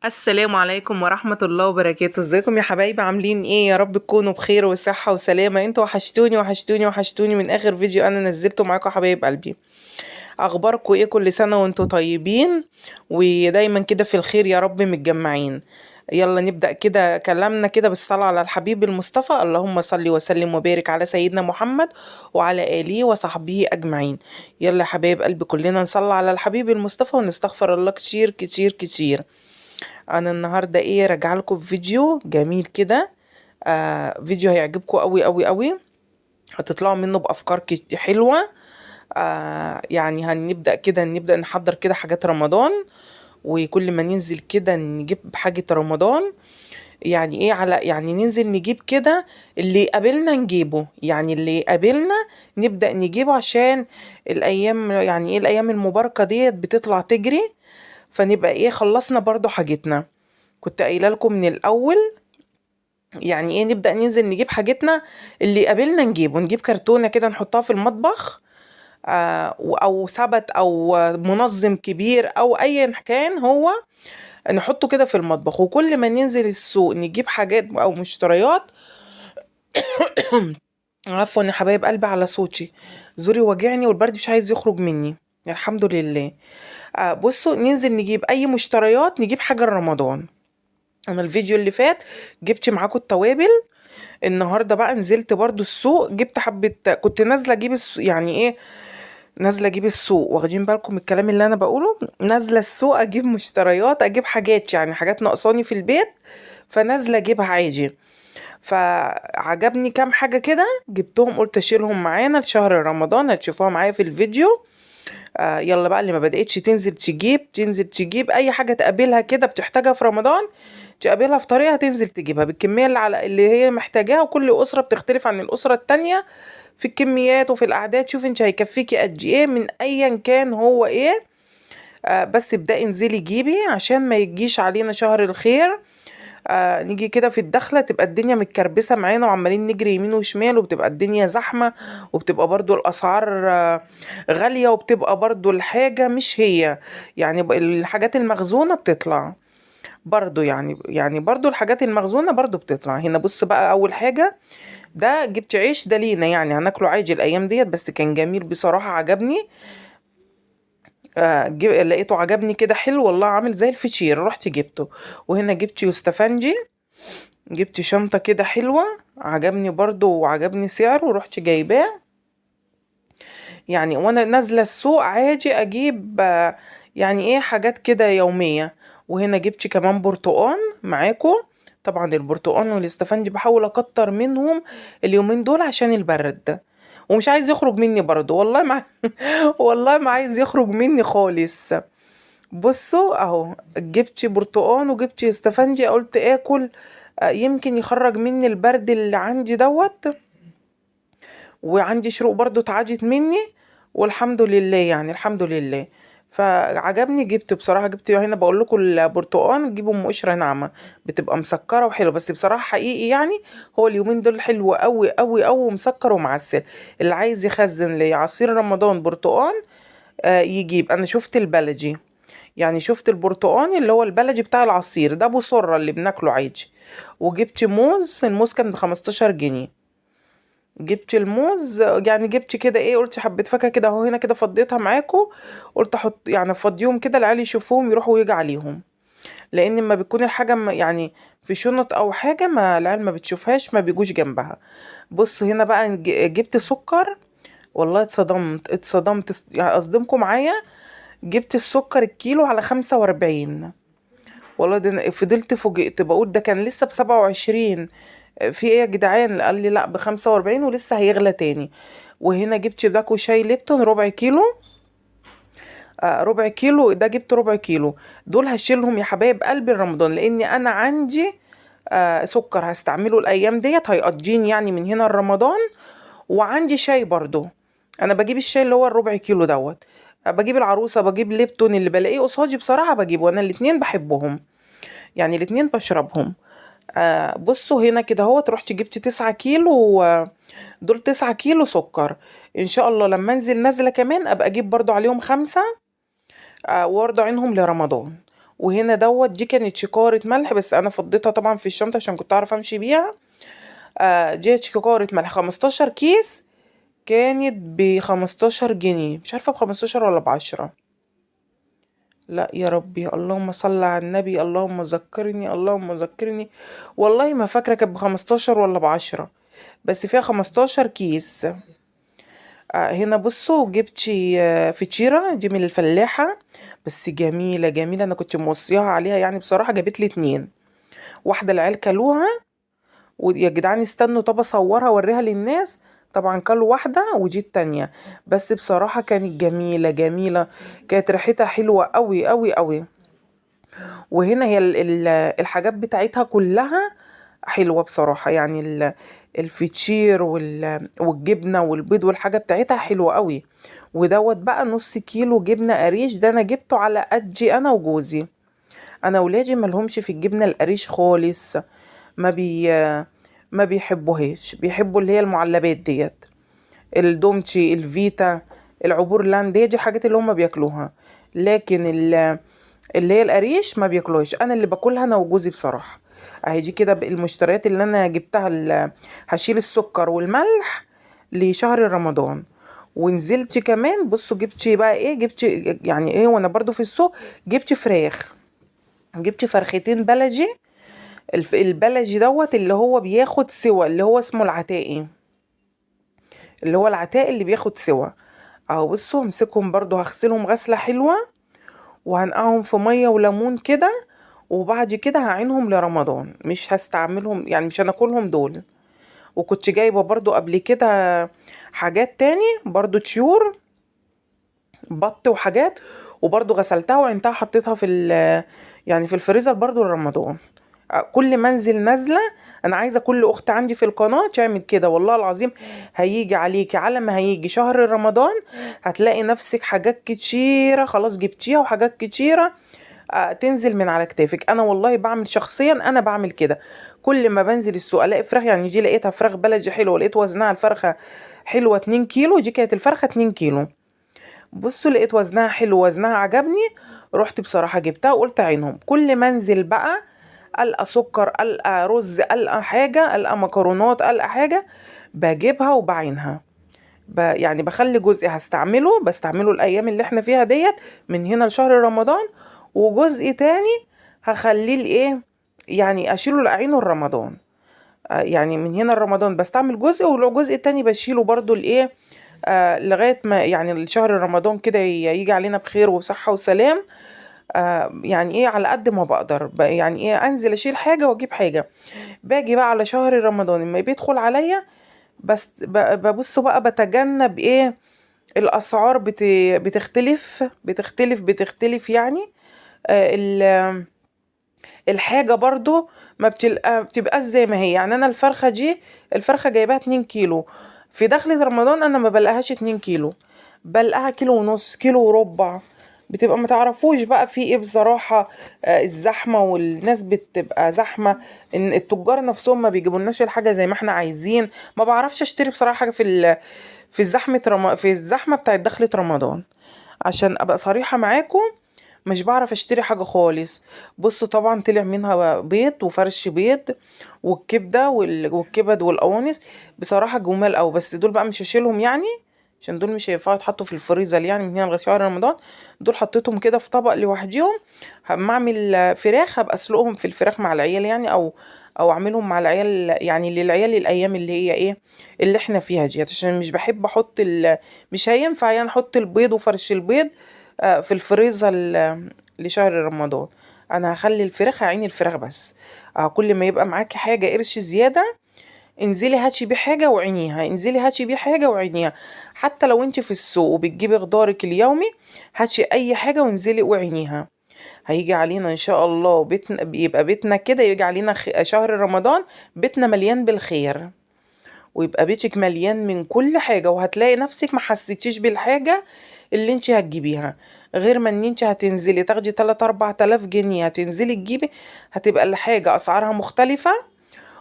السلام عليكم ورحمة الله وبركاته. ازيكم يا حبايبي؟ عاملين ايه؟ يا رب تكونوا بخير وصحة وسلامة. انتوا وحشتوني وحشتوني وحشتوني من اخر فيديو انا نزلته معاكم حبايب قلبي. اخباركم ايه؟ كل سنة وانتوا طيبين ودايما كده في الخير يا رب متجمعين. يلا نبدأ كده كلامنا كده بالصلاة على الحبيب المصطفى. اللهم صل وسلم وبارك على سيدنا محمد وعلى آله وصحبه أجمعين. يلا يا حبايب قلبي كلنا نصلي على الحبيب المصطفى ونستغفر الله كتير كتير كتير. انا النهارده ايه راجعه لكم فيديو جميل كده. فيديو هيعجبكم قوي قوي قوي. هتطلعوا منه بافكار حلوه. يعني هنبدا كده نبدا نحضر كده حاجات رمضان. وكل ما ننزل كده نجيب حاجه رمضان. يعني ايه؟ على يعني ننزل نجيب كده اللي قابلنا نجيبه، يعني اللي قابلنا نبدأ نجيبه عشان الأيام، يعني ايه، الأيام المباركة ديت بتطلع تجري. فنبقى ايه خلصنا برضو حاجتنا. كنت قايله لكم من الاول، يعني ايه، نبدأ ننزل نجيب حاجتنا اللي قابلنا نجيبه. نجيب كرتونة كده نحطها في المطبخ، او ثبت او منظم كبير او ايا كان هو، نحطه كده في المطبخ. وكل ما ننزل السوق نجيب حاجات او مشتريات. عفوا يا حبايب قلبي على صوتي، زوري واجعني والبرد مش عايز يخرج مني. الحمد لله. بصوا، ننزل نجيب اي مشتريات، نجيب حاجة رمضان. انا الفيديو اللي فات جبت معاكم التوابل. النهارده بقى نزلت برضو السوق، جبت حبة، كنت نازلة اجيب يعني ايه، نازلة اجيب السوق. واخدين بالكم من الكلام اللي انا بقوله؟ نازلة السوق اجيب مشتريات، اجيب حاجات، يعني حاجات ناقصاني في البيت، فنازلة اجيبها عادي. فعجبني كام حاجة كده جبتهم، قلت اشيلهم معانا لشهر رمضان، هتشوفوها معايا في الفيديو. يلا بقى اللي ما بدأتش تنزل تجيب، تنزل تجيب اي حاجة تقابلها كده بتحتاجها في رمضان، تقابلها في طريقها تنزل تجيبها بالكمية اللي على اللي هي محتاجاها. وكل أسرة بتختلف عن الأسرة التانية في الكميات وفي الأعداد. شوف انت هيكفيكي قد ايه من ايا كان هو ايه. بس ابدأي انزلي جيبي عشان ما يجيش علينا شهر الخير. نيجي كده في الدخلة تبقى الدنيا متكربسة معانا وعمالين نجري يمين وشمال، وبتبقى الدنيا زحمة، وبتبقى برضو الأسعار غالية، وبتبقى برضو الحاجة مش هي، يعني الحاجات المخزونة بتطلع برضو، يعني برضو الحاجات المخزونة برضو بتطلع هنا. بص بقى، أول حاجة ده جبت عيش، ده لينا يعني هناكله عادي الأيام ديت، بس كان جميل بصراحة عجبني. لقيته عجبني كده حلو والله، عامل زي الفطير، رحت جبته. وهنا جبت يوستفندي، جبت شنطة كده حلوة، عجبني برضو وعجبني سعره ورحت جايباه. يعني وانا نازلة السوق عادي اجيب يعني ايه حاجات كده يومية. وهنا جبت كمان برتقان معاكو. طبعا البرتقان والاستفندي بحاول اكتر منهم اليومين دول عشان البرد، ومش عايز يخرج مني برضو والله ما والله ما عايز يخرج مني خالص. بصوا اهو، جبت برتقان وجبت استفندي، قلت اكل يمكن يخرج مني البرد اللي عندي دوت. وعندي شروق برضو اتعدت مني، والحمد لله يعني الحمد لله. فعجبني، جبت بصراحة، جبت هنا بقول لكم البرتقال جيبوا ام قشرة ناعمة، بتبقى مسكرة وحلوة. بس بصراحة حقيقي يعني هو اليومين دول حلو قوي قوي قوي ومسكر ومعسل. اللي عايز يخزن لعصير رمضان برتقال يجيب. انا شفت البلدي، يعني شفت البرتقاني اللي هو البلدي بتاع العصير ده، ابو سرة اللي بناكله عادي. وجبت موز، الموز كان ب15 جنيه. جبت الموز، يعني جبت كده ايه، قلت حبة فاكهة كده اهو، هنا كده فضيتها معاكم. قلت احط يعني افضيهم كده العيال يشوفوهم يروحوا ويجي عليهم. لان ما بتكون الحاجة يعني في شنط او حاجة ما العيال ما بتشوفهاش ما بيجوش جنبها. بصوا هنا بقى جبت سكر. والله اتصدمت اتصدمت، يعني اصدمكم معايا. جبت السكر الكيلو على 45. والله ده فضلت فوجئت بقول ده كان لسه ب27. في ايه يا جدعان؟ قال لي لا ب45 ولسه هيغلى تاني. وهنا جبت باكو شاي ليبتون ربع كيلو. ربع كيلو ده، جبت ربع كيلو. دول هشيلهم يا حبايب قلبي رمضان، لاني انا عندي سكر هستعمله الايام ديت هيقضيني يعني من هنا رمضان. وعندي شاي برضو، انا بجيب الشاي اللي هو الربع كيلو دوت. بجيب العروسة، بجيب ليبتون اللي بلاقيه قصادي بصراحة بجيبه، انا الاتنين بحبهم، يعني الاتنين بشربهم. بصوا هنا كده اهو، رحت جبت 9 كيلو. دول 9 كيلو سكر. ان شاء الله لما انزل نازلة كمان ابقى اجيب برضو عليهم 5، وارضع عينهم لرمضان. وهنا دوت دي كانت شكارة ملح، بس انا فضيتها طبعا في الشنطة عشان كنت اعرف امشي بيها. دي شكارة ملح 15 كيس، كانت ب15 جنيه، مش عارفة ب15 ولا ب10. لا يا ربي، اللهم صل على النبي، اللهم ذكرني اللهم ذكرني. والله ما فاكرة كانت ب15 ولا ب10، بس فيها 15 كيس. هنا بصوا جبت فطيرة دي من الفلاحة، بس جميلة جميلة، انا كنت موصيها عليها يعني بصراحة، جابت لي 2. واحدة العيال كلوها، ويا جدعان استنوا طب اصورها اوريها للناس. طبعا كلوا واحدة ودي التانية، بس بصراحة كانت جميلة جميلة، كانت ريحتها حلوة قوي قوي قوي. وهنا هي الحاجات بتاعتها كلها حلوة بصراحة، يعني الفطير والجبنة والبيض والحاجة بتاعتها حلوة قوي. ودوت بقى نص كيلو جبنة قريش، ده انا جبته على قدي انا وجوزي. انا ولادي ملهمش في الجبنة القريش خالص، ما بي ما بيحبوهاش، بيحبوا اللي هي المعلبات ديت، الدومتي، الفيتا، العبور لاند، هي دي الحاجات اللي هم بياكلوها. لكن اللي هي القريش ما بياكلوهاش، انا اللي باكلها انا وجوزي بصراحه. اهي دي كده المشتريات اللي انا جبتها، هشيل السكر والملح لشهر رمضان. ونزلت كمان بصوا جبت بقى ايه، جبت يعني ايه وانا برضو في السوق، جبت فراخ، جبت فرختين بلدي. البلدي دوت اللي هو بياخد سوا، اللي هو اسمه العتائي، اللي هو العتائي اللي بياخد سوا. اهو بصوا همسكهم برضو، هغسلهم غسلة حلوة، وهنقعهم في مية وليمون كده، وبعد كده هعينهم لرمضان، مش هستعملهم يعني، مش هناكلهم دول. وكنت جايبة برضو قبل كده حاجات تاني برضو، طيور، بط وحاجات، وبرضو غسلتها وعينتها حطيتها يعني في الفريزر برضو لرمضان. كل ما انزل نازله، انا عايزه كل اخت عندي في القناه تعمل كده، والله العظيم هيجي عليكي على ما هيجي شهر رمضان هتلاقي نفسك حاجات كتيره خلاص جبتيها، وحاجات كتيره تنزل من على كتافك. انا والله بعمل شخصيا، انا بعمل كده كل ما بنزل السوق الاقي فراخ، يعني دي لقيتها فراخ بلدي حلوه، لقيت وزنها الفرخه حلوه 2 كيلو، دي كانت الفرخه 2 كيلو. بصوا لقيت وزنها حلو، وزنها عجبني، رحت بصراحة جبتها وقلت عينهم. كل ما انزل بقى ألقى سكر، ألقى رز، ألقى حاجة، ألقى مكرونات، ألقى حاجة، بجيبها وبعينها. يعني بخلي جزء هستعمله، بستعمله الأيام اللي احنا فيها ديت من هنا لشهر رمضان، وجزء تاني هخليه لإيه، يعني أشيله لأعينه رمضان. يعني من هنا لرمضان بستعمل جزء، والجزء التاني بشيله برضو لإيه، لغاية ما يعني الشهر رمضان كده يجي علينا بخير وصحة وسلام. يعني ايه على قد ما بقدر يعني ايه انزل اشيل حاجة واجيب حاجة. باجي بقى على شهر رمضان لما بيدخل عليا، بس ببص بقى بتجنب ايه، الاسعار بتختلف يعني. الحاجة برضو ما بتبقاش زي ما هي، يعني انا الفرخة دي، الفرخة جايباها 2 كيلو، في دخلة رمضان انا ما بلقاهاش 2 كيلو، بلقاها كيلو ونص، كيلو وربع. بتبقى ما تعرفوش بقى في ايه بصراحة. الزحمة والناس بتبقى زحمة، ان التجار نفسهم ما بيجيبولناش الحاجة زي ما احنا عايزين. ما بعرفش اشتري بصراحة حاجة في في الزحمة بتاعت دخلة رمضان، عشان ابقى صريحة معاكم، مش بعرف اشتري حاجة خالص. بصوا طبعا طلع منها بيض وفرش بيض، والكبدة والكبد والقوانص، بصراحة جمال اوي، بس دول بقى مش هشيلهم يعني، عشان دول مش هينفعوا يتحطوا في الفريزر يعني من هنا لغاية شهر رمضان. دول حطيتهم كده في طبق لوحديهم. هما اعمل فراخ، هبقى اسلقهم في الفراخ مع العيال يعني، او اعملهم مع العيال يعني، للعيال الايام اللي هي ايه اللي احنا فيها دي، عشان مش بحب احط مش هينفع يعني احط البيض وفرش البيض في الفريزر لشهر رمضان. انا هخلي الفراخ، هعين الفراخ بس. كل ما يبقى معاكي حاجة قرش زيادة، انزلي هاتي بيه حاجة وعينيها، انزلي هاتي بيه حاجة وعينيها. حتى لو انت في السوق وبتجيبي خضارك اليومي، هاتي اي حاجة وانزلي وعينيها. هيجي علينا ان شاء الله بيتنا، بيبقى بيتنا كده، يجي علينا شهر رمضان بيتنا مليان بالخير، ويبقى بيتك مليان من كل حاجة، وهتلاقي نفسك ما حسيتيش بالحاجة اللي انت هتجيبيها، غير ما ان انت هتنزلي تاخدي 3 4000 جنيه هتنزلي تجيبي، هتبقى الحاجة اسعارها مختلفة،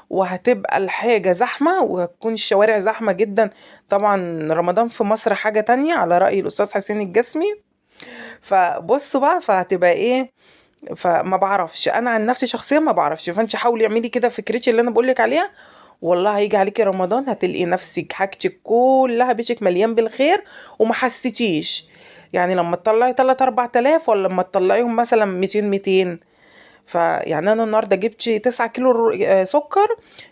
وهتبقى الحاجة زحمة، وهتكون الشوارع زحمة جدا. طبعا رمضان في مصر حاجة تانية على رأي الأستاذ حسين الجسمي. فبصوا بقى، فهتبقى ايه، فما بعرفش، انا عن نفسي شخصيا ما بعرفش. فانت حاولي اعملي كده فكرتي اللي انا بقولك عليها، والله هيجي عليكي رمضان هتلاقي نفسك حاجتك كلها بيتك مليان بالخير وما حسيتيش. يعني لما تطلعي 3 4000 ولا لما تطلعيهم مثلا 200 200. فيعني انا النهارده جبت 9 كيلو سكر،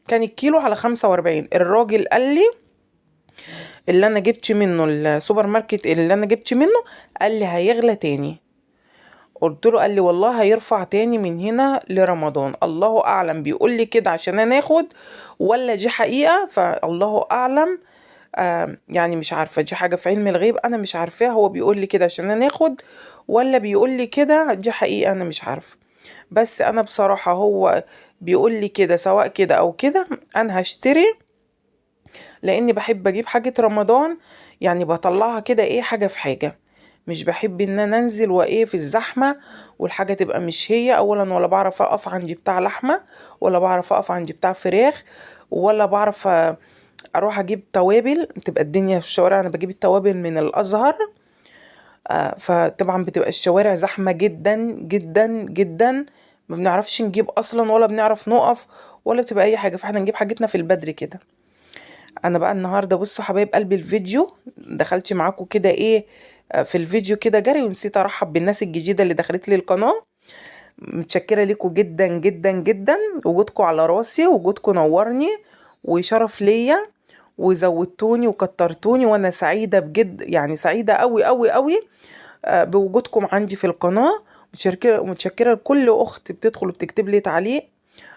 كان الكيلو على 45. الراجل قال لي اللي انا جبت منه السوبر ماركت اللي انا جبت منه، قال لي هيغلى تاني. قلت له، قال لي والله هيرفع تاني من هنا لرمضان. الله اعلم بيقول لي كده عشان انا اخد ولا دي حقيقة، فالله اعلم. يعني مش عارفة، دي حاجة في علم الغيب انا مش عارفاها. هو بيقول لي كده عشان انا اخد ولا بيقول لي كده دي حقيقة، انا مش عارفة. بس انا بصراحة هو بيقول لي كده سواء كده او كده انا هشتري، لاني بحب اجيب حاجة رمضان. يعني بطلعها كده ايه، حاجة في حاجة. مش بحب ان انا انزل وايه في الزحمة والحاجة تبقى مش هي اولا، ولا بعرف اقف عندي بتاع لحمة، ولا بعرف اقف عندي بتاع فراخ، ولا بعرف اروح اجيب توابل. تبقى الدنيا في الشوارع، انا بجيب التوابل من الازهر. فطبعا بتبقى الشوارع زحمة جدا جدا جدا، ما بنعرفش نجيب اصلا ولا بنعرف نقف ولا بتبقى اي حاجة. فاحنا نجيب حاجتنا في البدري كده. انا بقى النهارده بصوا حبايب قلبي الفيديو دخلت معاكم كده ايه، في الفيديو كده جري، ونسيت ارحب بالناس الجديده اللي دخلت لي القناه. متشكره لكم جدا جدا جدا. وجودكم على راسي، وجودكم نورني وشرف ليا، وزودتوني وكترتوني، وانا سعيده بجد، يعني سعيده قوي قوي قوي بوجودكم عندي في القناه. متشكره لكل اخت بتدخل وبتكتب لي تعليق.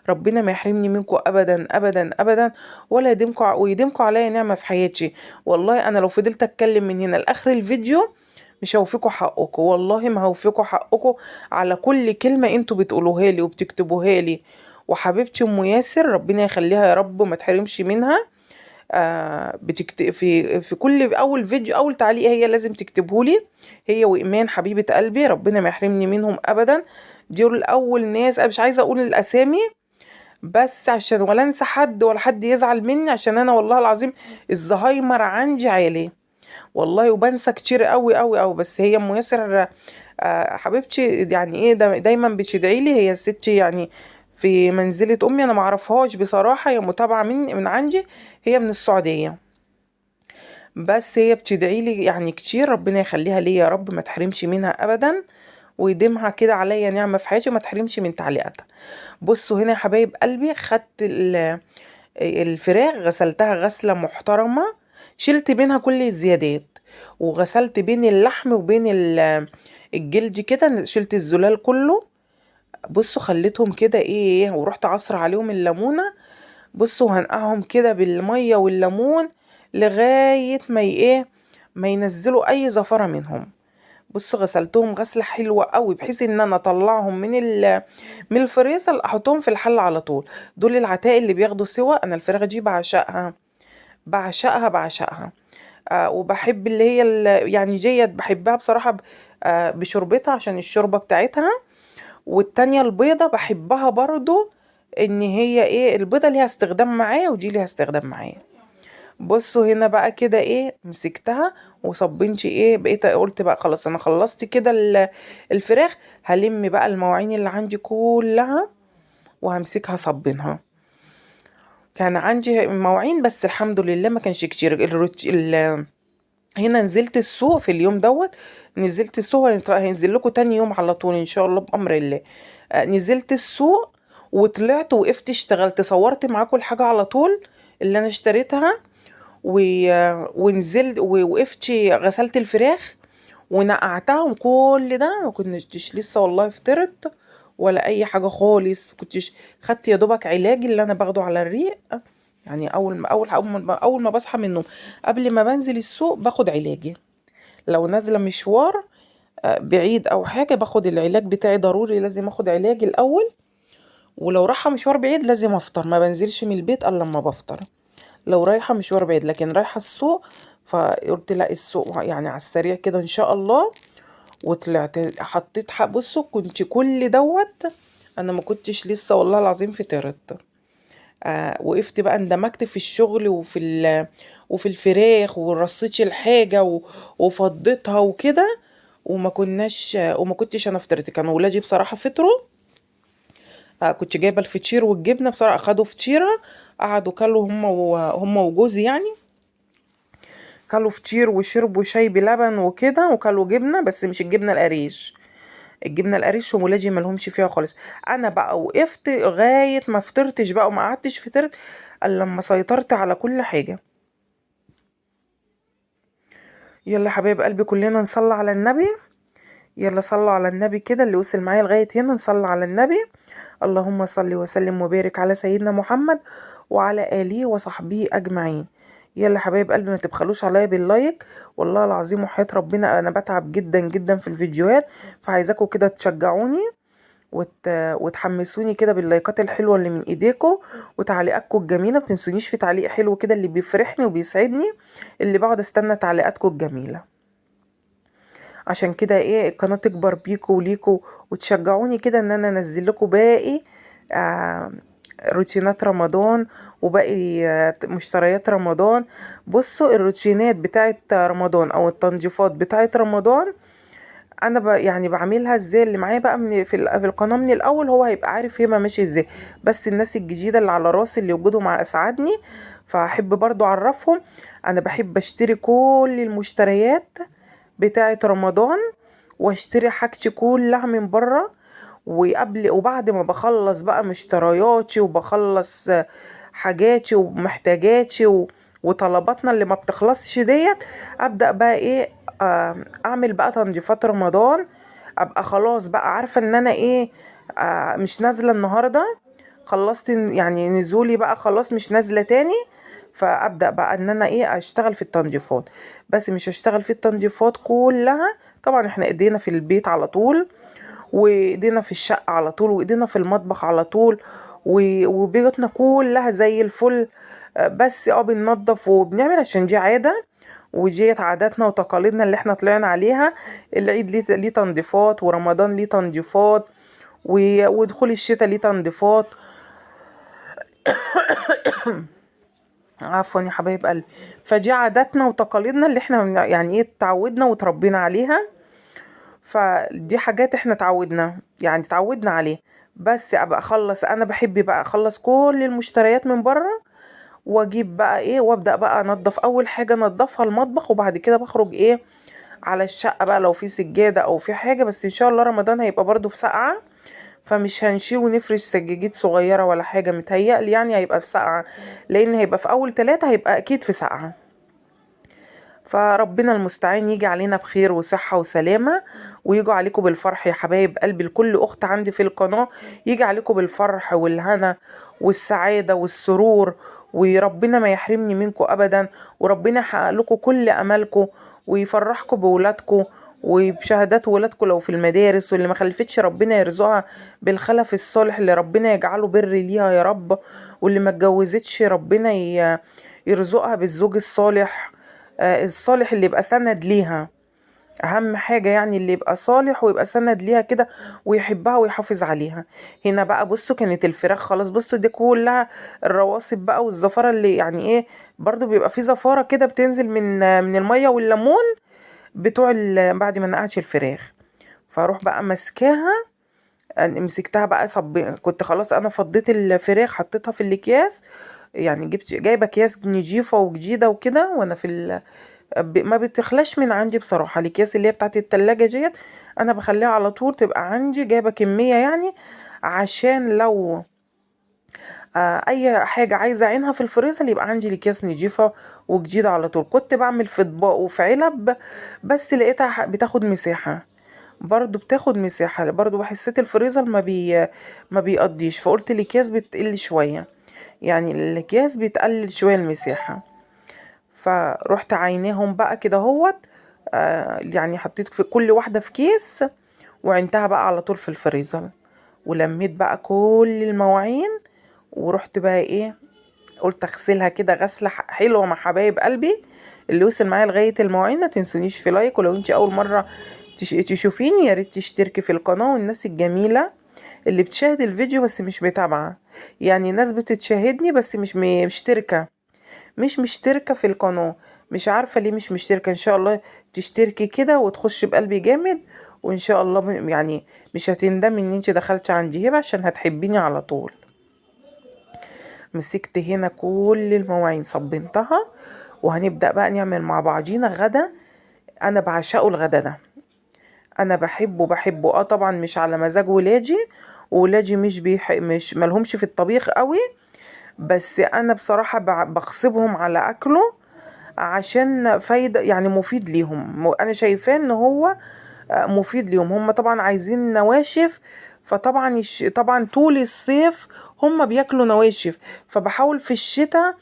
ربنا ما يحرمني منكم ابدا ابدا ابدا، ولا يديمكم ويديمكم عليا نعمه في حياتي. والله انا لو فضلت اتكلم من هنا لاخر الفيديو مش هوفيكوا حقكم، والله ما هوفيكوا حقكم على كل كلمه انتوا بتقولوها لي وبتكتبوها لي. وحبيبتي ام ياسر ربنا يخليها يا رب وما تحرمش منها. في كل اول فيديو اول تعليق هي لازم تكتبهولي، هي وايمان حبيبه قلبي ربنا ما يحرمني منهم ابدا. دول اول ناس، انا مش عايزه اقول الاسامي بس عشان ولا انسى حد ولا حد يزعل مني، عشان انا والله العظيم الزهايمر عندي عالي والله، وبنسى كتير قوي قوي قوي. بس هي ام ياسر حبيبتي، يعني ايه دايما بتدعي لي. هي الست يعني في منزلة امي، انا معرفهاش بصراحة، هي متابعة مني من عندي، هي من السعودية. بس هي بتدعي لي يعني كتير، ربنا يخليها لي يا رب، ما تحرمش منها ابدا، ويديمها كده عليا نعمة في حياتي، وما تحرمش من تعليقاتها. بصوا هنا يا حبايب قلبي، خدت الفراخ غسلتها غسلة محترمة، شلت بينها كل الزيادات، وغسلت بين اللحم وبين الجلد كده، شلت الزلال كله. بصوا خليتهم كده ايه، ورحت عصر عليهم الليمونة. بصوا هنقعهم كده بالمية والليمون لغاية ما ايه، ما ينزلوا اي زفرة منهم. بصوا غسلتهم غسلة حلوة قوي، بحيث ان انا اطلعهم من الفريزر احطهم في الحل على طول. دول العتاق اللي بياخدوا سوا. انا الفراخ دي بعشقها بعشقها بعشقها. وبحب اللي هي يعني ديت بحبها بصراحة بشوربتها عشان الشوربة بتاعتها. والتانية البيضة بحبها برضو، ان هي ايه، البيضة ليها استخدام معايا ودي ليها استخدام معايا. بصوا هنا بقى كده ايه، مسكتها وصبنتي ايه، بقيت قلت بقى خلاص انا خلصت كده الفراخ. هلم بقى المواعين اللي عندي كلها وهمسكها صبنها. كان عندي مواعين بس الحمد لله ما كانش كتير. هنا نزلت السوق في اليوم دوت، نزلت السوق، هينزل لكم تاني يوم على طول ان شاء الله بامر الله. نزلت السوق وطلعت وقفت اشتغلت صورت معاكم الحاجه على طول اللي انا اشتريتها. و... ونزلت ووقفت غسلت الفراخ ونقعتها، وكل ده ما كنتش لسه والله فطرت ولا اي حاجه خالص. كنتش خدت يا دوبك علاجي اللي انا باخده على الريق. يعني اول ما بصحى من النوم قبل ما بنزل السوق باخد علاجي. لو نازله مشوار بعيد او حاجه باخد العلاج بتاعي ضروري، لازم اخد علاجي الاول. ولو رايحه مشوار بعيد لازم افطر، ما بنزلش من البيت الا لما بفطر. لو رايحة مشوار بعيد، لكن رايحة السوق فقلت لا السوق يعني على السريع كده ان شاء الله. وطلعت حطيت بصوا كنت كل دوت انا ما كنتش لسه والله العظيم فطرت. وقفت بقى اندمجت في الشغل وفي الفراخ ورصيتش الحاجة وفضيتها وكده. وما كنتش انا فطرت، كانوا ولادي بصراحه فطروا. كنت جايبه الفطير والجبنه بصراحه، اخدوا فطيره قعدوا كلوا هم وجوزي يعني، كلوا فطير وشربوا شاي بلبن وكده، وكلوا جبنه بس مش الجبنه القريش. الجبنه القريش هم ولادي مالهمش فيها خالص. انا بقى وقفت لغايه ما فطرتش بقى وما قعدتش فطرت الا لما سيطرت على كل حاجه. يلا يا حبايب قلبي كلنا نصلي على النبي. يلا صلوا على النبي كده، اللي وصل معايا لغاية هنا نصلي على النبي. اللهم صل وسلم وبارك على سيدنا محمد وعلى آله وصحبه أجمعين. يلا حبايب قلبي ما تبخلوش عليا باللايك، والله العظيم وحياة ربنا أنا بتعب جدا جدا في الفيديوهات، فعايزاكم كده تشجعوني وتحمسوني كده باللايكات الحلوة اللي من ايديكم وتعليقاتكم الجميلة. متنسونيش في تعليق حلو كده اللي بيفرحني وبيسعدني، اللي بقعد استنى تعليقاتكم الجميلة، عشان كده ايه القناة تكبر بيكو وليكو وتشجعوني كده ان انا انزل لكم باقي آه روتينات رمضان وباقي مشتريات رمضان. بصوا الروتينات بتاعت رمضان او التنظيفات بتاعت رمضان انا يعني بعملها ازاي. اللي معايا بقى في القناة من الاول هو هيبقى عارف هي ماشي ازاي، بس الناس الجديدة اللي على راسي اللي وجودهم اسعدني، فاحب برضو اعرفهم. انا بحب اشتري كل المشتريات بتاعة رمضان واشتري حاجتي كلها من بره، وبعد ما بخلص بقى مشترياتي وبخلص حاجاتي ومحتاجاتي وطلباتنا اللي ما بتخلصش ديت، ابدأ بقى ايه اعمل بقى تنظيفات رمضان. ابقى خلاص بقى عارفة ان انا ايه مش نازلة النهاردة، خلصت يعني نزولي بقى خلاص مش نازلة تاني، فابدا بقى ان انا ايه اشتغل في التنظيفات. بس مش هشتغل في التنظيفات كلها، طبعا احنا ايدينا في البيت على طول، وايدينا في الشقه على طول، وايدينا في المطبخ على طول، وبيوتنا كلها زي الفل. بس بننظف وبنعمل عشان دي عاده، وديت عاداتنا وتقاليدنا اللي احنا طلعنا عليها. العيد ليه تنظيفات، ورمضان ليه تنظيفات، ودخول الشتاء ليه تنظيفات. عفوا يا حبايب قلبي. فدي عاداتنا وتقاليدنا اللي احنا يعني ايه اتعودنا وتربينا عليها، فدي حاجات احنا اتعودنا عليه. بس ابقى اخلص، انا بحب بقى اخلص كل المشتريات من بره، واجيب بقى ايه وابدا بقى انضف. اول حاجه انضفها المطبخ، وبعد كده بخرج ايه على الشقه بقى لو في سجاده او في حاجه. بس ان شاء الله رمضان هيبقى برضو في سقعه، فمش هنشيل ونفرش سجاجيد صغيرة ولا حاجة، متهيألي يعني هيبقى في سقعة، لأن هيبقى في أول 3 هيبقى أكيد في سقعة. فربنا المستعان يجي علينا بخير وصحة وسلامة، ويجوا عليكم بالفرح يا حبايب قلبي. لكل أخت عندي في القناة يجي عليكم بالفرح والهنا والسعادة والسرور، وربنا ما يحرمني منكم أبدا، وربنا يحقق لكم كل أمالكم ويفرحكم بولادكم وبشهادات ولادكم لو في المدارس. واللي ما خلفتش ربنا يرزقها بالخلف الصالح اللي ربنا يجعله بر ليها يا رب. واللي ما اتجوزتش ربنا يرزقها بالزوج الصالح، الصالح اللي يبقى سند ليها. اهم حاجة يعني اللي يبقى صالح ويبقى سند ليها كده ويحبها ويحافظ عليها. هنا بقى بصوا كانت الفراخ خلاص، بصوا دي كلها الرواسب بقى والزفارة اللي يعني ايه، برضو بيبقى في زفارة كده بتنزل من المية والليمون بتوع بعد ما نقعش الفراخ. فاروح بقى ماسكاها، مسكتها بقى كنت خلاص انا فضيت الفراخ حطيتها في الاكياس، يعني جايبه اكياس نجيفه وجديده وكده. وانا ما بتخلاش من عندي بصراحه الاكياس اللي هي بتاعت التلاجة ديت، انا بخليها على طول تبقى عندي جايبه كميه يعني، عشان لو اي حاجه عايزه اعينها في الفريزر يبقى عندي الاكياس نجيفه وجديده على طول. كنت بعمل في اطباق وفي علب، بس لقيتها بتاخد مساحه، برضو بتاخد مساحة، برضو حسيت الفريزر ما بيقضيش، فقلت الاكياس بتقل شوية، يعني الاكياس بتقلل شوية المساحة. فروحت عيناهم بقى كده هوت، يعني حطيت في كل واحدة في كيس، وعينتها بقى على طول في الفريزر. ولميت بقى كل المواعين، ورحت بقى ايه قلت اغسلها كده غسلة حلوة مع حبايب قلبي. اللي وصل معايا لغاية المواعين ما تنسونيش في لايك، ولو انت اول مرة تشوفيني يا ريت تشتركي في القناة. والناس الجميلة اللي بتشاهد الفيديو بس مش متابعة، يعني ناس بتتشاهدني بس مش مشتركة في القناة، مش عارفة ليه مش مشتركة. ان شاء الله تشتركي كده وتخشي بقلبي جامد، وان شاء الله يعني مش هتندمي ان انت دخلتي عندي هبة، عشان هتحبيني على طول. مسكت هنا كل المواعين صبنتها، وهنبدأ بقى نعمل مع بعضينا غدا. انا بعشقه الغدا ده، انا بحبه طبعا مش على مزاج ولادي. وولادي مش ملهمش في الطبيخ قوي، بس انا بصراحة بغصبهم على اكله، عشان فايدة يعني مفيد ليهم. انا شايفاه ان هو مفيد ليهم. هم طبعا عايزين نواشف، فطبعا طبعا طول الصيف هم بياكلوا نواشف، فبحاول في الشتاء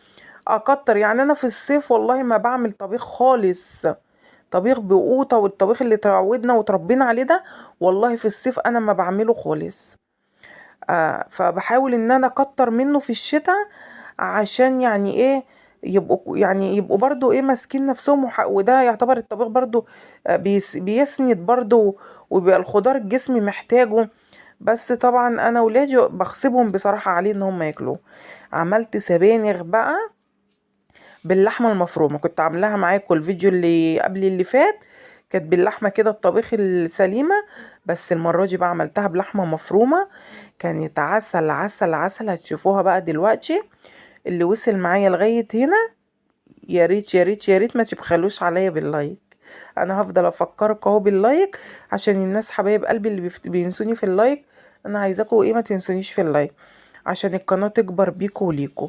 اكتر. يعني انا في الصيف والله ما بعمل طبيخ خالص، طبيخ بقوطة، والطبيخ اللي تعودنا وتربينا عليه ده والله في الصيف انا ما بعمله خالص. فبحاول ان انا اكتر منه في الشتاء، عشان يعني ايه، يبقوا برضو ايه ماسكين نفسهم. وده يعتبر الطبيخ برضو بيسند برضو، وبيبقى الخضار الجسم محتاجه. بس طبعا انا ولادي بغصبهم بصراحة عليه ان هم ياكلوه. عملت سبانخ بقى باللحمة المفرومة، كنت عاملاها معاكم الفيديو اللي قبل اللي فات، كانت باللحمة كده الطبيخ السليمة. بس المرة دي بقى عملتها بلحمة مفرومة، كانت عسل عسل عسل. هتشوفوها بقى دلوقتي. اللي وصل معايا لغاية هنا يا ريت يا ريت يا ريت ما تبخلوش عليا باللايك. انا هفضل افكرك اهو باللايك، عشان الناس حبايب قلبي اللي بينسوني في اللايك. انا عايزاكم ايه، ما تنسونيش في اللايك، عشان القناة تكبر بيكوا وليكوا.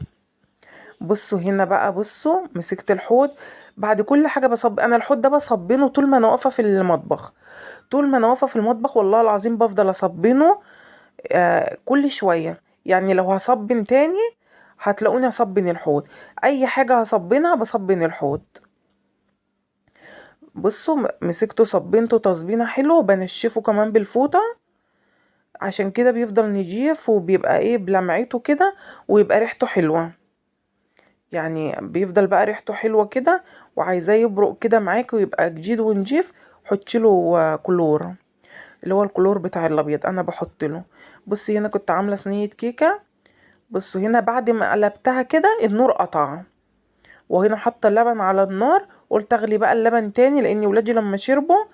بصوا هنا بقى، بصوا مسكت الحوض. بعد كل حاجة انا الحوض ده بصبنه طول ما انا واقفة في المطبخ. طول ما انا واقفة في المطبخ والله العظيم بفضل اصبنه كل شوية. يعني لو هصبن تاني هتلاقوني اصبن الحوض، اي حاجة هصبنها بصبن الحوض. بصوا مسكته صبنته تصبينة حلوة، وبنشفه كمان بالفوطة، عشان كده بيفضل نجيف وبيبقى ايه بلمعته كده، ويبقى ريحته حلوة. يعني بيفضل بقى ريحته حلوة كده، وعايزاه يبرق كده معاك ويبقى جديد ونجيف. حطيله كلور، اللي هو الكلور بتاع الابيض انا بحط له. بصي هنا كنت عاملة صينية كيكة. بصوا هنا بعد ما قلبتها كده النور قطع، وهنا حاطه اللبن على النار. قلت اغلي بقى اللبن تاني، لان ولادي لما شربوا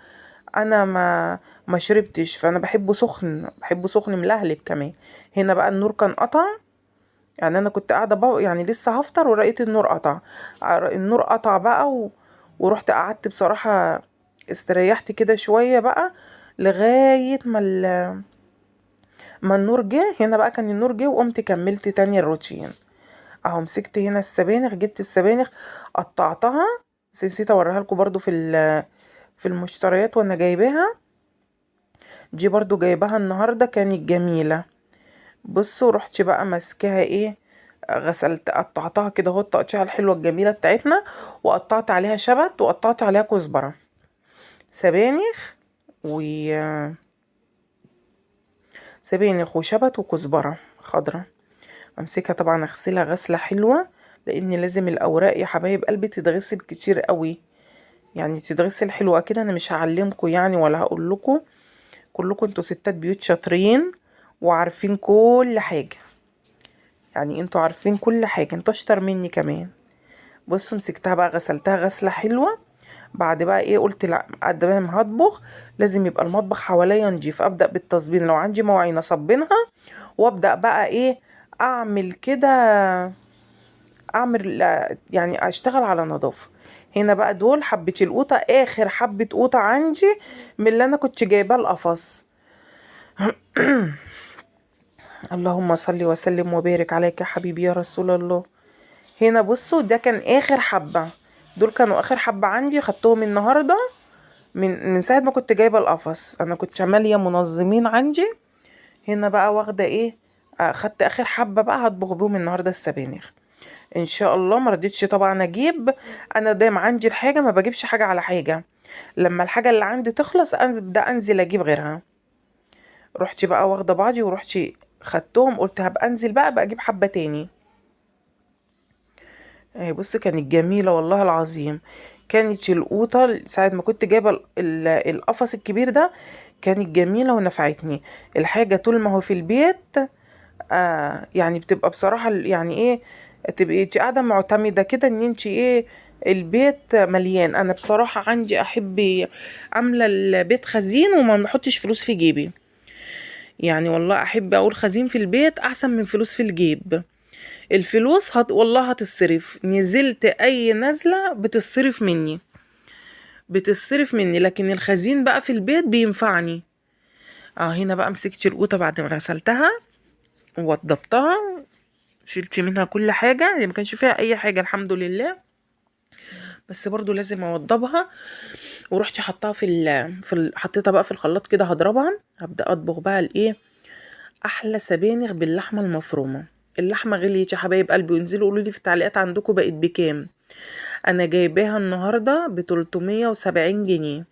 انا ما شربتش، فانا بحبه سخن، بحبه سخن ملهلب كمان. هنا بقى النور كان قطع، يعني انا كنت قاعده بقى يعني لسه هفطر ولقيت النور قطع. النور قطع بقى ورحت قعدت بصراحه، استريحت كده شويه بقى لغايه ما النور جه. هنا بقى كان النور جه، وقمت كملت تاني الروتين. اهو مسكت هنا السبانخ، جبت السبانخ قطعتها، بس نسيت اوريها لكم برضو في المشتريات وانا جايباها. دي برضو جايباها النهارده، كانت جميله. بصوا رحت بقى ماسكاها ايه، غسلت قطعتها كده اهو التقطيعه الحلوه الجميله بتاعتنا، وقطعت عليها شبت، وقطعت عليها كزبره. سبانخ و سبانخ وشبت وكزبره خضره. امسكها طبعا اغسلها غسله حلوه، لان لازم الاوراق يا حبايب قلبي تتغسل كتير قوي، يعني تتغسل حلوة كده. انا مش هعلمكم يعني ولا هقول لكم، كلكم انتوا ستات بيوت شاطرين وعارفين كل حاجة. يعني انتوا عارفين كل حاجة، انتوا اشطر مني كمان. بصوا مسكتها بقى غسلتها غسلة حلوة. بعد بقى ايه قلت لا قد ما هطبخ لازم يبقى المطبخ حواليا نضيف. ابدأ بالتصبين، لو عندي مواعين اصبنها، وابدأ بقى ايه اعمل كده، اعمل يعني اشتغل على نظافة. هنا بقى دول حبة القوطة، اخر حبة قوطة عندي من اللي انا كنت جايباه القفص. اللهم صل وسلم وبارك عليك يا حبيبي يا رسول الله. هنا بصوا ده كان اخر حبة، دول كانوا اخر حبة عندي، خدتهم النهاردة من ساعة ما كنت جايبة القفص. انا كنت عمالية منظمين عندي. هنا بقى واخدة ايه، خدت اخر حبة بقى هطبخ بيهم النهاردة السبانخ ان شاء الله. ما رضيتش طبعا اجيب، انا دايما عندي الحاجه ما بجيبش حاجه على حاجه، لما الحاجه اللي عندي تخلص انزل اجيب غيرها. رحت بقى واخده بعضي ورحت خدتهم، قلت هبقى انزل بقى اجيب حبه تاني. بص كانت جميله والله العظيم. كانت القوطه ساعه ما كنت جايبه القفص الكبير ده، كانت جميله ونفعتني. الحاجه طول ما هو في البيت يعني بتبقى بصراحة يعني ايه، تبقي انت قاعدة معتمدة كده ان انت ايه البيت مليان. انا بصراحة عندي احب عاملة البيت خزين وما بحطش فلوس في جيبي. يعني والله احب اقول خزين في البيت احسن من فلوس في الجيب. الفلوس والله هتصرف، نزلت اي نزلة بتصرف مني، بتصرف مني. لكن الخزين بقى في البيت بينفعني. هنا بقى مسكت القوطة بعد ما غسلتها ووضبتها، شلت منها كل حاجة، هي ما كانش فيها اي حاجة الحمد لله، بس برضو لازم اوضبها. ورحت حطها حطيتها بقى في الخلاط كده، هضربها. هبدأ اطبخ بقى الايه، احلى سبانخ باللحمة المفرومة. اللحمة غليت يا حبايب قلبي، وانزلوا قولوا لي في التعليقات عندكم بقت بكام. انا جايباها النهاردة ب370 جنيه،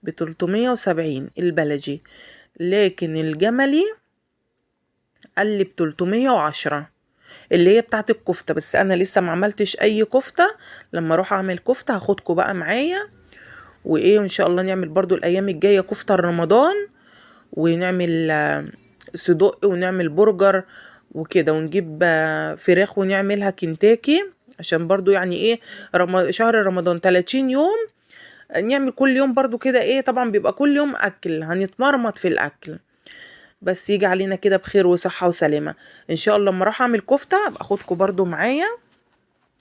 ب370 البلدي. لكن الجملي قال لي ب310، اللي هي بتاعت الكفتة. بس انا لسه ما عملتش اي كفتة، لما اروح اعمل كفتة هاخدكم بقى معايا. وايه، وان شاء الله نعمل برضو الايام الجاية كفتة رمضان، ونعمل صدق، ونعمل برجر وكده، ونجيب فراخ ونعملها كنتاكي. عشان برضو يعني ايه، شهر رمضان 30 يوم، نعمل كل يوم برضو كده. ايه طبعا بيبقى كل يوم اكل، هنتمرمط في الاكل، بس يجي علينا كده بخير وصحة وسلامة. ان شاء الله لما اروح اعمل كفتة ابقى اخدكم برضو معايا.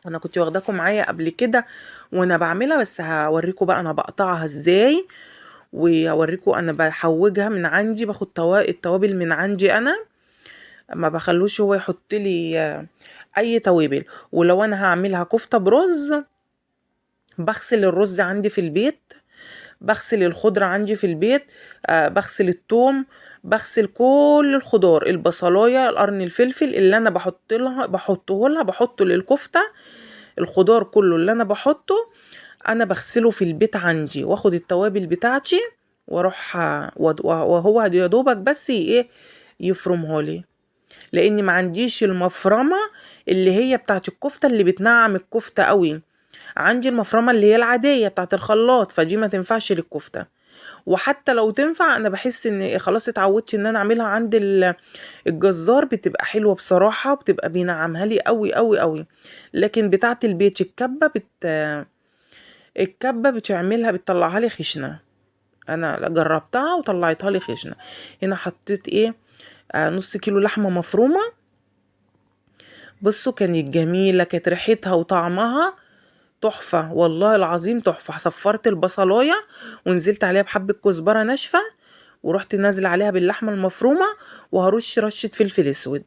انا كنت واخداكم معايا قبل كده وانا بعملها، بس هوريكم بقى انا بقطعها ازاي، وهوريكم انا بحوجها من عندي، باخد التوابل من عندي انا، ما بخلوش هو يحط لي اي توابل. ولو انا هعملها كفتة برز، بغسل الرز عندي في البيت، بغسل الخضرة عندي في البيت، بغسل الثوم، بغسل كل الخضار، البصلاية، القرن الفلفل اللي انا بحطه للكفتة. الخضار كله اللي انا بحطه انا بغسله في البيت عندي، واخد التوابل بتاعتي واروح وهو يا دوبك بس ايه يفرمها لي. لاني ما عنديش المفرمة اللي هي بتاعت الكفتة اللي بتنعم الكفتة قوي، عندي المفرمة اللي هي العادية بتاعت الخلاط، فدي ما تنفعش للكفتة. وحتى لو تنفع انا بحس ان خلاص اتعودت ان انا اعملها عند الجزار، بتبقى حلوة بصراحة، بتبقى بينعمها لي قوي قوي قوي. لكن بتاعت البيت الكبة بتعملها بتطلعها لي خشنة. انا جربتها وطلعتها لي خشنة. هنا حطيت ايه، نص كيلو لحمة مفرومة. بصوا كانت جميلة، كانت ريحتها وطعمها تحفة والله العظيم تحفة. صفرت البصلاية ونزلت عليها بحبة كزبرة ناشفة، ورحت نازل عليها باللحمة المفرومة، وهرش رشة فلفل اسود.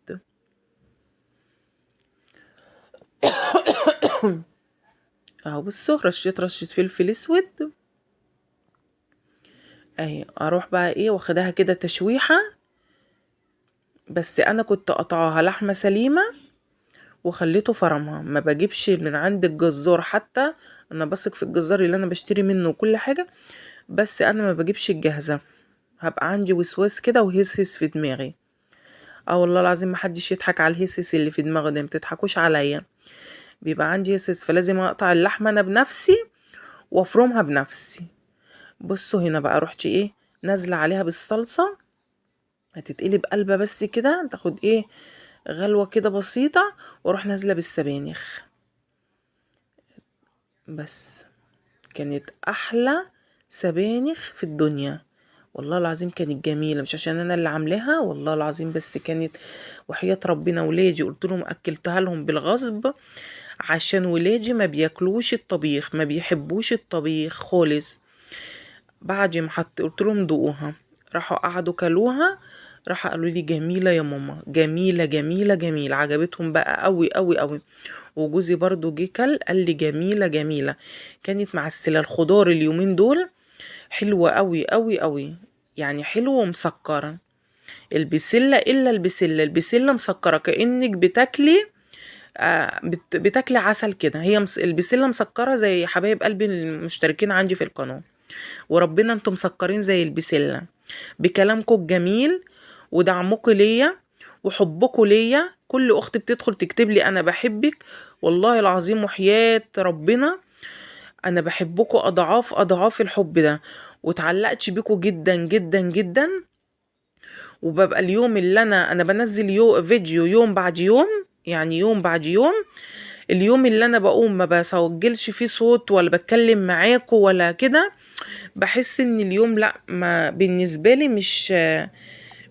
اهو بصوا رشة فلفل اسود اهي. اروح بقى ايه واخدها كده تشويحة. بس انا كنت قطعها لحمة سليمة وخليته فرمها، ما بجيبش من عند الجزار حتى. انا بثق في الجزار اللي انا بشتري منه وكل حاجة، بس انا ما بجيبش الجاهزة. هبقى عندي وسواس كده وهسهس في دماغي. والله العظيم محدش يضحك على الهسس اللي في دماغه ده، متضحكوش عليا. بيبقى عندي هسس، فلازم اقطع اللحمة انا بنفسي وافرمها بنفسي. بصوا هنا بقى رحت ايه نازلة عليها بالصلصة، هتتقلب قلبة بس كده، تاخد ايه غلوة كده بسيطة، واروح نازلة بالسبانخ. بس كانت احلى سبانخ في الدنيا والله العظيم، كانت جميلة. مش عشان انا اللي عاملاها والله العظيم، بس كانت وحياة ربنا. ولادي قلت لهم اكلتها لهم بالغصب، عشان ولادي ما بياكلوش الطبيخ، ما بيحبوش الطبيخ خالص. بعد ما قلت لهم دوقوها، راحوا قعدوا كلوها، راحوا قالوا لي جميلة يا ماما، جميلة جميلة جميلة، عجبتهم بقى قوي قوي قوي. وجوزي برضو جه كل قال لي جميلة جميلة. كانت معسلة الخضار اليومين دول حلوة قوي قوي قوي، يعني حلوة ومسكرة. البسلة إلا البسلة مسكرة، كأنك بتاكلي بتاكلي عسل كده. هي البسلة مسكرة زي حبايب قلبي المشتركين عندي في القناة، وربنا انتم مسكرين زي البسلة بكلامكم الجميل ودعمكم ليا وحبكم ليا. كل اخت بتدخل تكتب لي انا بحبك، والله العظيم وحياة ربنا انا بحبكم اضعاف اضعاف الحب ده، واتعلقت بيكم جدا جدا جدا. وببقى اليوم اللي انا بنزل فيديو يوم بعد يوم، يعني يوم بعد يوم، اليوم اللي انا بقوم ما بسجلش فيه صوت ولا بتكلم معاكم ولا كده، بحس ان اليوم لا، ما بالنسبة لي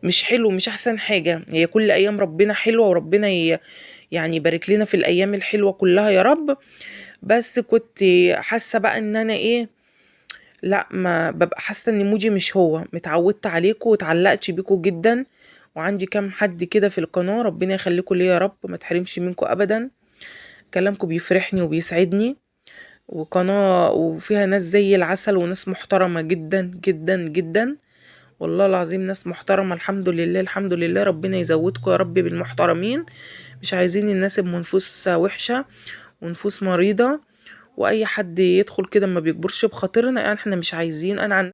مش حلو، مش احسن حاجة. هي كل ايام ربنا حلوة، وربنا يعني يبارك لنا في الايام الحلوة كلها يا رب. بس كنت حاسة بقى ان انا ايه، لا، ما ببقى حاسة ان مودي مش هو، متعودت عليكم واتعلقت بيكم جدا، وعندي كام حد كده في القناة، ربنا يخليكم ليا يا رب، ما تحرمش منكم ابدا. كلامكم بيفرحني وبيسعدني، وقناة وفيها ناس زي العسل وناس محترمة جدا جدا جدا، والله العظيم ناس محترمة. الحمد لله الحمد لله، ربنا يزودكم يا رب بالمحترمين. مش عايزين الناس بنفوس وحشة ونفوس مريضة، واي حد يدخل كده ما بيكبرش بخاطرنا، يعني احنا مش عايزين. انا